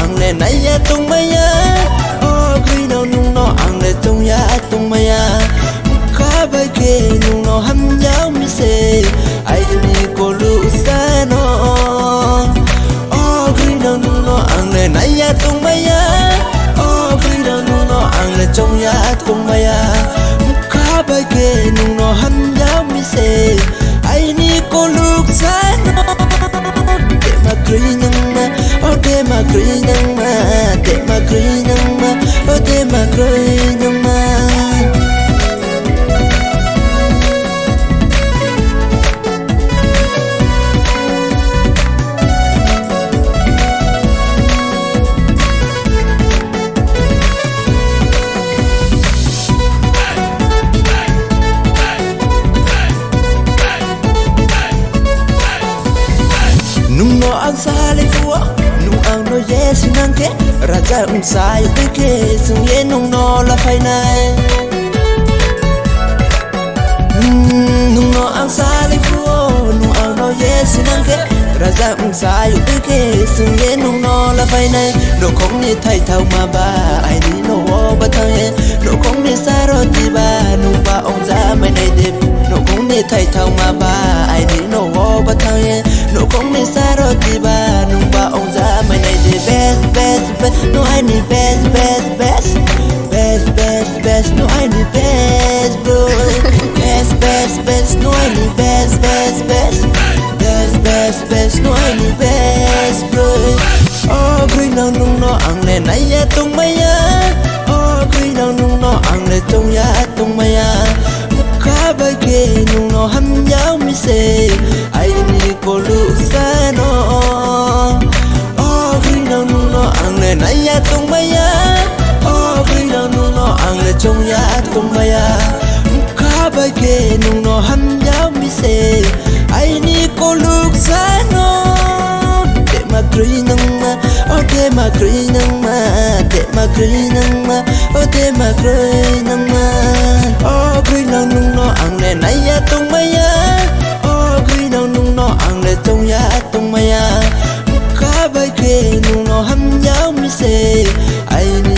ang le nai ya tung maya oh green no nung no ang le tung ya tung maya ka bai ke nung no ham yao mi se ai ni ko lu sa no oh green no nung no ang le nai ya tung maya oh green no nung no ang le tung ya tung maya ka bai ke nung no ham yao mi se ai ni ko lu sa no để mà cười nâng mà oh để mà cười nâng mà để mà cười nâng mà oh để mà cười nâng mà nung no ang sali fuwa nung ang no yes nang ke raja ung sai ke sung ye nung no la phai nai nung no ang sali fuwa nung ang no yes nang ke raja ung sai ke sung ye nung no la phai nai no khong ni thai thau ma ba ai ni no ba thang ye no khong ni sa ro ti ba nung ba ong za mai nai de no khong ni thai thau ma ba ai ni no ba thang ye no khong ni sa ro ti ba nung ba ong za mai nai de best best best no I need best best best best best best no I need best bro best best best no I need best best best best best best no I need best bro oh green no nung no ang le nai ya tung maya oh green no nung no ang le tung ya tung maya ka bai ke nung no ham yao mi se ai ni ko lu sa no oh green no nung no ang le nai ya tung maya oh green no nung no ang le tung ya tung maya ka bai ke nung no ham yao mi se ai ni ko lu sa no để mà cười nâng mà oh để mà cười nâng mà để mà cười nâng mà oh để mà cười nâng mà oh green no nung no ang le nai ya tung maya oh green no nung no ang le tung ya tung maya ka bai ke nung no ham yao mi se ai ni